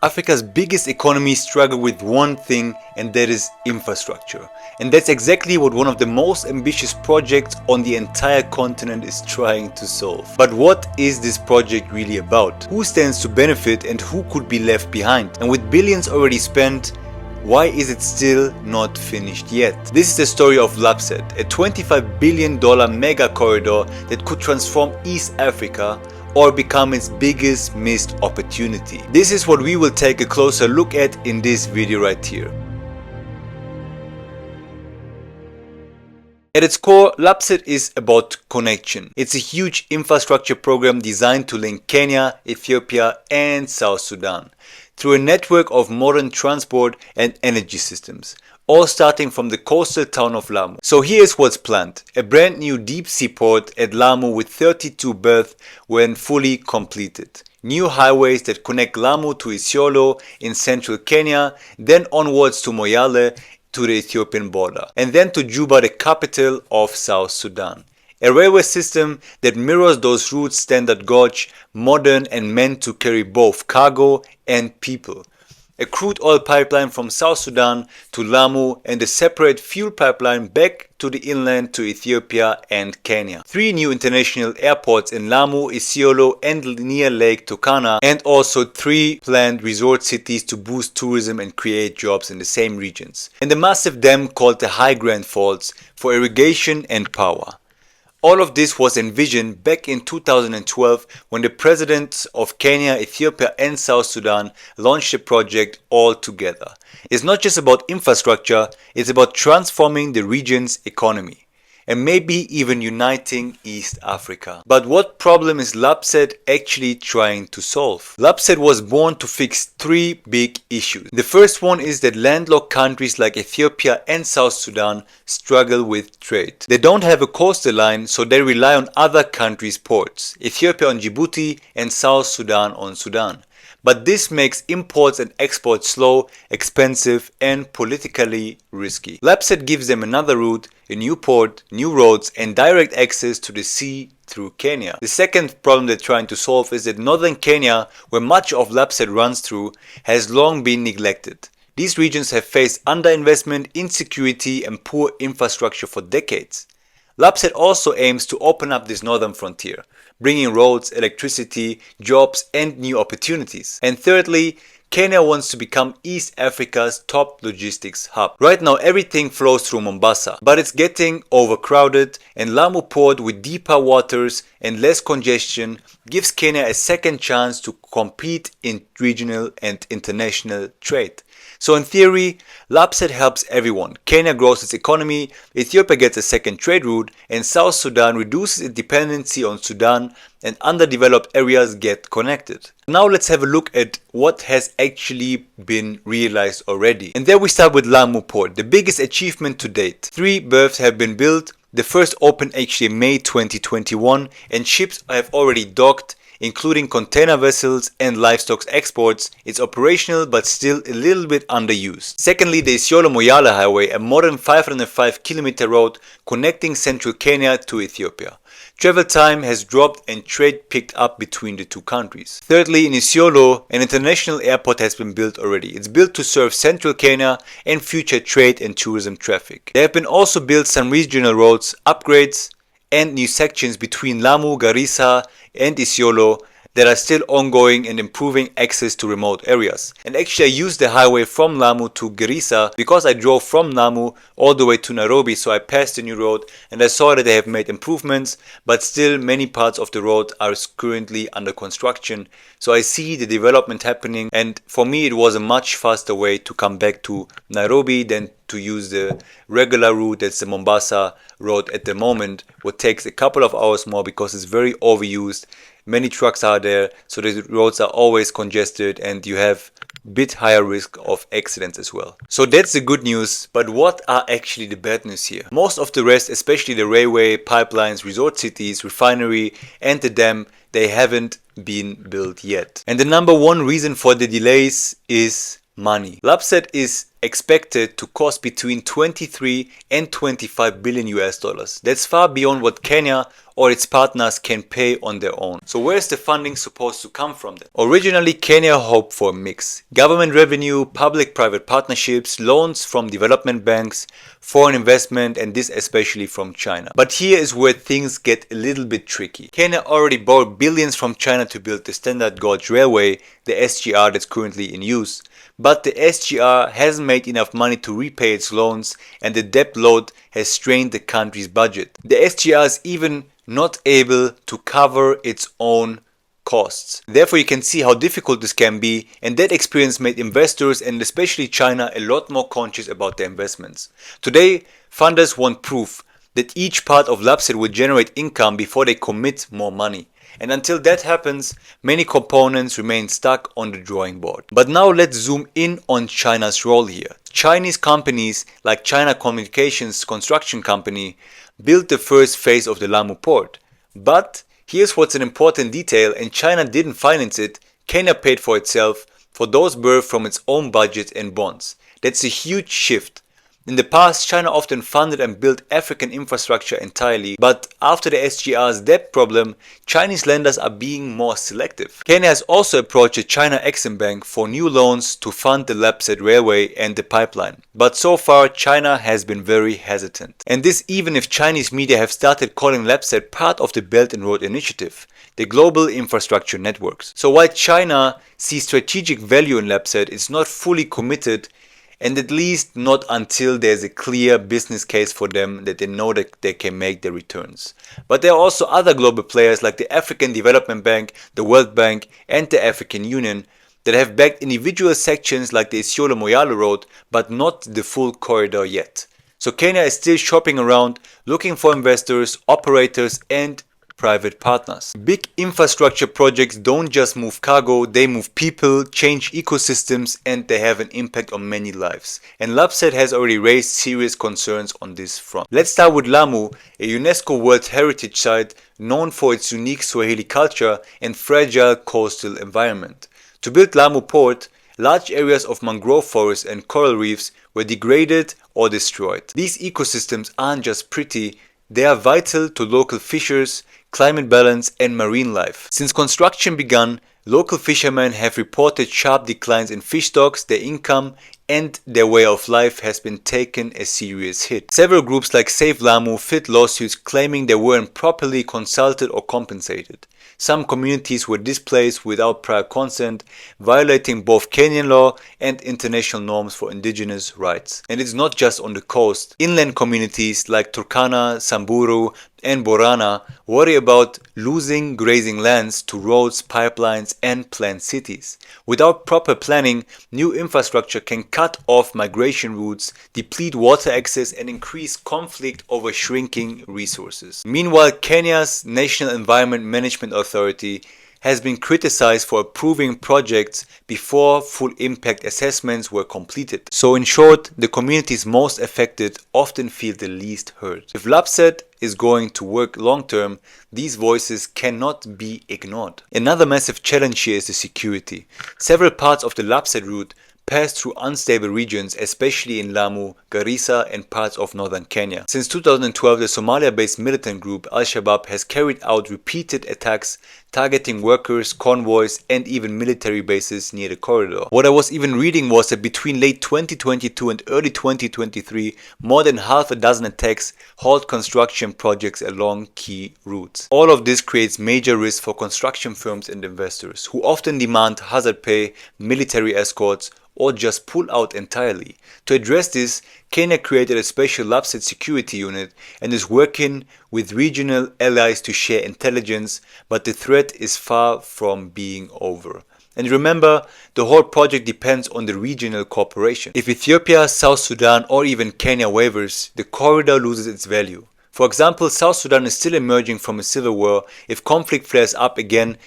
Africa's biggest economies struggle with one thing, and that is infrastructure. And that's exactly what one of the most ambitious projects on the entire continent is trying to solve. But what is this project really about? Who stands to benefit and who could be left behind? And with billions already spent, why is it still not finished yet? This is the story of LAPSSET, a $25 billion mega corridor that could transform East Africa or become its biggest missed opportunity. This is what we will take a closer look at in this video right here. At its core, LAPSSET is about connection. It's a huge infrastructure program designed to link Kenya, Ethiopia and South Sudan through a network of modern transport and energy systems, all starting from the coastal town of Lamu. So here's what's planned. A brand new deep sea port at Lamu with 32 berths when fully completed. New highways that connect Lamu to Isiolo in central Kenya, then onwards to Moyale to the Ethiopian border, and then to Juba, the capital of South Sudan. A railway system that mirrors those routes standard gauge, modern and meant to carry both cargo and people. A crude oil pipeline from South Sudan to Lamu and a separate fuel pipeline back to the inland to Ethiopia and Kenya. 3 new international airports in Lamu, Isiolo and near Lake Turkana, and also 3 planned resort cities to boost tourism and create jobs in the same regions. And a massive dam called the High Grand Falls for irrigation and power. All of this was envisioned back in 2012 when the presidents of Kenya, Ethiopia and South Sudan launched the project all together. It's not just about infrastructure, it's about transforming the region's economy and maybe even uniting East Africa. But what problem is LAPSSET actually trying to solve? LAPSSET was born to fix 3 big issues. The first one is that landlocked countries like Ethiopia and South Sudan struggle with trade. They don't have a coastal line, so they rely on other countries' ports. Ethiopia on Djibouti and South Sudan on Sudan. But this makes imports and exports slow, expensive and politically risky. LAPSSET gives them another route, a new port, new roads and direct access to the sea through Kenya. The second problem they're trying to solve is that northern Kenya, where much of LAPSSET runs through, has long been neglected. These regions have faced underinvestment, insecurity and poor infrastructure for decades. LAPSSET also aims to open up this northern frontier, bringing roads, electricity, jobs and new opportunities. And thirdly, Kenya wants to become East Africa's top logistics hub. Right now everything flows through Mombasa, but it's getting overcrowded, and Lamu Port with deeper waters and less congestion gives Kenya a second chance to compete in regional and international trade. So in theory, LAPSSET helps everyone. Kenya grows its economy, Ethiopia gets a second trade route, and South Sudan reduces its dependency on Sudan, and underdeveloped areas get connected. Now let's have a look at what has actually been realized already. And there we start with Lamu Port, the biggest achievement to date. 3 berths have been built. The first opened actually in May 2021, and ships have already docked, including container vessels and livestock exports. It's operational but still a little bit underused. Secondly, the Isiolo-Moyale highway, a modern 505-kilometer road connecting central Kenya to Ethiopia. Travel time has dropped and trade picked up between the 2 countries. Thirdly, in Isiolo, an international airport has been built already. It's built to serve central Kenya and future trade and tourism traffic. There have been also built some regional roads, upgrades and new sections between Lamu, Garissa and Isiolo that are still ongoing and improving access to remote areas. And actually I used the highway from Lamu to Garissa because I drove from Lamu all the way to Nairobi, so I passed the new road and I saw that they have made improvements, but still many parts of the road are currently under construction. So I see the development happening, and for me it was a much faster way to come back to Nairobi than to use the regular route. That's the Mombasa road at the moment, what takes a couple of hours more because it's very overused. Many trucks are there, so the roads are always congested and you have a bit higher risk of accidents as well. So that's the good news, but what are actually the bad news here? Most of the rest, especially the railway, pipelines, resort cities, refinery and the dam, they haven't been built yet. And the number one reason for the delays is money. LAPSSET is expected to cost between 23 and 25 billion US dollars. That's far beyond what Kenya or its partners can pay on their own. So where is the funding supposed to come from then? Originally, Kenya hoped for a mix. Government revenue, public-private partnerships, loans from development banks, foreign investment, and this especially from China. But here is where things get a little bit tricky. Kenya already borrowed billions from China to build the Standard Gauge Railway, the SGR that's currently in use. But the SGR hasn't made enough money to repay its loans, and the debt load has strained the country's budget. The SGR is even not able to cover its own costs. Therefore, you can see how difficult this can be, and that experience made investors and especially China a lot more conscious about their investments. Today, funders want proof that each part of LAPSSET will generate income before they commit more money. And until that happens, many components remain stuck on the drawing board. But now let's zoom in on China's role here. Chinese companies like China Communications Construction Company built the first phase of the Lamu Port. But here's what's an important detail, and China didn't finance it. Kenya paid for itself, for those birthed from its own budget and bonds. That's a huge shift. In the past, China often funded and built African infrastructure entirely, but after the SGR's debt problem, Chinese lenders are being more selective. Kenya has also approached the China Exim Bank for new loans to fund the LAPSSET railway and the pipeline. But so far, China has been very hesitant. And this even if Chinese media have started calling LAPSSET part of the Belt and Road Initiative, the global infrastructure networks. So while China sees strategic value in LAPSSET, it's not fully committed, and at least not until there's a clear business case for them that they know that they can make the returns. But there are also other global players like the African Development Bank, the World Bank, and the African Union that have backed individual sections like the Isiolo-Moyale Road, but not the full corridor yet. So Kenya is still shopping around, looking for investors, operators, and private partners. Big infrastructure projects don't just move cargo, they move people, change ecosystems, and they have an impact on many lives. And LAPSSET has already raised serious concerns on this front. Let's start with Lamu, a UNESCO World Heritage Site known for its unique Swahili culture and fragile coastal environment. To build Lamu Port, large areas of mangrove forests and coral reefs were degraded or destroyed. These ecosystems aren't just pretty, they are vital to local fishers, climate balance, and marine life. Since construction began, local fishermen have reported sharp declines in fish stocks, their income, and their way of life has been taken a serious hit. Several groups like Save Lamu filed lawsuits claiming they weren't properly consulted or compensated. Some communities were displaced without prior consent, violating both Kenyan law and international norms for indigenous rights. And it's not just on the coast. Inland communities like Turkana, Samburu, and Borana worry about losing grazing lands to roads, pipelines, and planned cities. Without proper planning, new infrastructure can cut off migration routes, deplete water access, and increase conflict over shrinking resources. Meanwhile, Kenya's National Environment Management Authority has been criticized for approving projects before full impact assessments were completed. So in short, the communities most affected often feel the least heard. If LAPSSET is going to work long term, these voices cannot be ignored. Another massive challenge here is the security. Several parts of the LAPSSET route pass through unstable regions, especially in Lamu, Garissa, and parts of northern Kenya. Since 2012, the Somalia-based militant group Al-Shabaab has carried out repeated attacks targeting workers, convoys, and even military bases near the corridor. What I was even reading was that between late 2022 and early 2023, more than half a dozen attacks halt construction projects along key routes. All of this creates major risks for construction firms and investors, who often demand hazard pay, military escorts, or just pull out entirely. To address this, Kenya created a special LAPSSET security unit and is working with regional allies to share intelligence, but the threat is far from being over. And remember, the whole project depends on the regional cooperation. If Ethiopia, South Sudan, or even Kenya wavers, the corridor loses its value. For example, South Sudan is still emerging from a civil war. If conflict flares up again,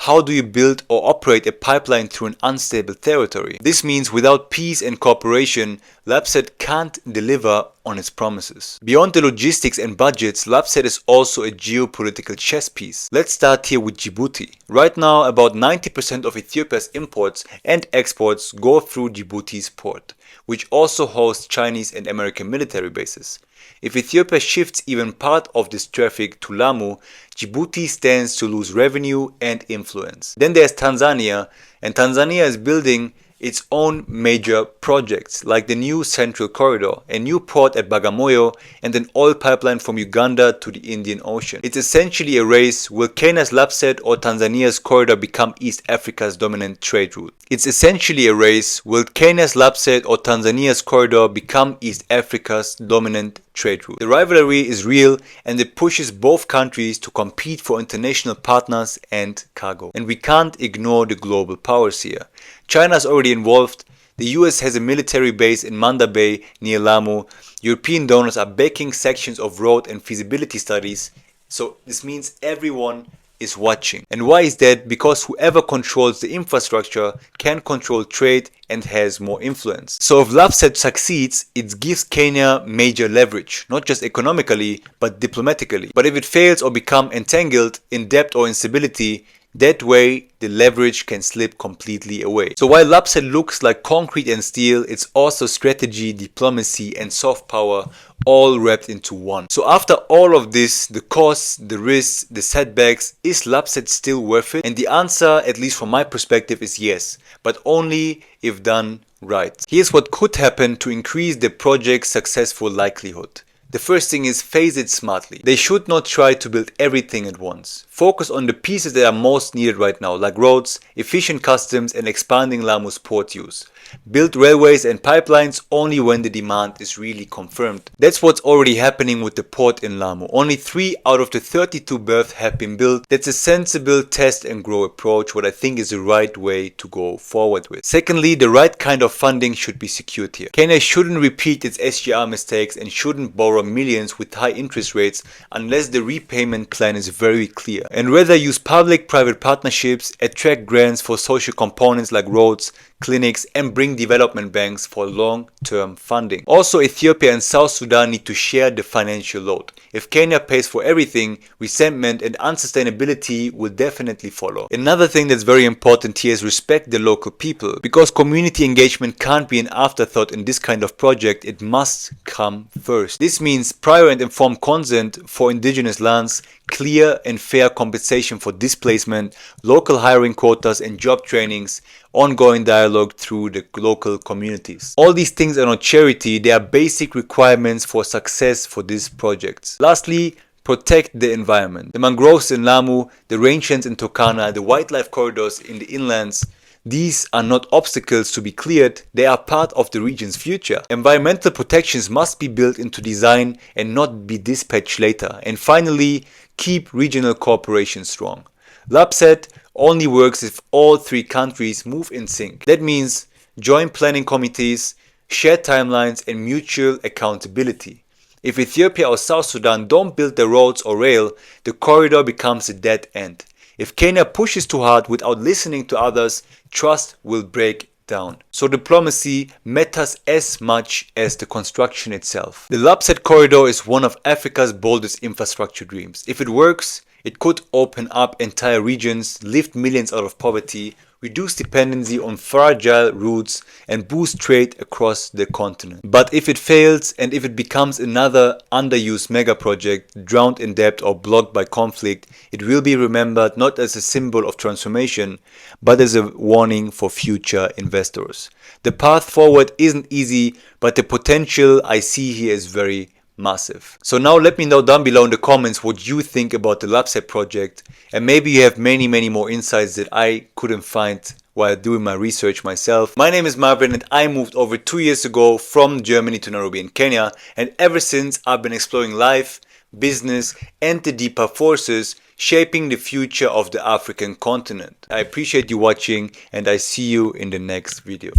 how do you build or operate a pipeline through an unstable territory? This means without peace and cooperation, LAPSSET can't deliver on its promises. Beyond the logistics and budgets, LAPSSET is also a geopolitical chess piece. Let's start here with Djibouti. Right now, about 90% of Ethiopia's imports and exports go through Djibouti's port, which also hosts Chinese and American military bases. If Ethiopia shifts even part of this traffic to Lamu, Djibouti stands to lose revenue and influence. Then there's Tanzania, and Tanzania is building its own major projects like the new Central Corridor, a new port at Bagamoyo, and an oil pipeline from Uganda to the Indian Ocean. It's essentially a race: will Kenya's LAPSSET or Tanzania's corridor become East Africa's dominant trade route? It's essentially a race: will Kenya's LAPSSET or Tanzania's corridor become East Africa's dominant trade route? The rivalry is real, and it pushes both countries to compete for international partners and cargo. And we can't ignore the global powers here. China is already involved. The US has a military base in Manda Bay near Lamu. European donors are backing sections of road and feasibility studies. So this means everyone is watching. And why is that? Because whoever controls the infrastructure can control trade and has more influence. So if LAPSSET succeeds, it gives Kenya major leverage, not just economically, but diplomatically. But if it fails or becomes entangled in debt or instability, that way the leverage can slip completely away. So while LAPSSET looks like concrete and steel, it's also strategy, diplomacy, and soft power all wrapped into one. So after all of this, the costs, the risks, the setbacks, is LAPSSET still worth it? And the answer, at least from my perspective, is yes, but only if done right. Here's what could happen to increase the project's successful likelihood. The first thing is phase it smartly. They should not try to build everything at once. Focus on the pieces that are most needed right now, like roads, efficient customs, and expanding Lamu's port use. Build railways and pipelines only when the demand is really confirmed. That's what's already happening with the port in Lamu. Only 3 out of the 32 berths have been built. That's a sensible test and grow approach, what I think is the right way to go forward with. Secondly, the right kind of funding should be secured here. Kenya shouldn't repeat its SGR mistakes and shouldn't borrow millions with high interest rates unless the repayment plan is very clear. And rather use public-private partnerships, attract grants for social components like roads, clinics, and bring development banks for long-term funding. Also, Ethiopia and South Sudan need to share the financial load. If Kenya pays for everything, resentment and unsustainability will definitely follow. Another thing that's very important here is respect the local people. Because community engagement can't be an afterthought in this kind of project, it must come first. This means prior and informed consent for indigenous lands, clear and fair compensation for displacement, local hiring quotas and job trainings, ongoing dialogue through the local communities. All these things are not charity, they are basic requirements for success for these projects. Lastly, protect the environment. The mangroves in Lamu, the rangelands in Turkana, the wildlife corridors in the inlands, these are not obstacles to be cleared, they are part of the region's future. Environmental protections must be built into design and not be dispatched later. And finally, keep regional cooperation strong. LAPSSET only works if all 3 countries move in sync. That means joint planning committees, shared timelines, and mutual accountability. If Ethiopia or South Sudan don't build the roads or rail, the corridor becomes a dead end. If Kenya pushes too hard without listening to others, trust will break down. So diplomacy matters as much as the construction itself. The LAPSSET corridor is one of Africa's boldest infrastructure dreams. If it works, it could open up entire regions, lift millions out of poverty, reduce dependency on fragile routes, and boost trade across the continent. But if it fails, and if it becomes another underused mega project, drowned in debt or blocked by conflict, it will be remembered not as a symbol of transformation, but as a warning for future investors. The path forward isn't easy, but the potential I see here is very massive. So now let me know down below in the comments what you think about the LAPSSET project, and maybe you have many more insights that I couldn't find while doing my research myself. My name is Marvin and I moved over 2 years ago from Germany to Nairobi in Kenya, and ever since I've been exploring life, business and the deeper forces shaping the future of the African continent. I appreciate you watching and I see you in the next video.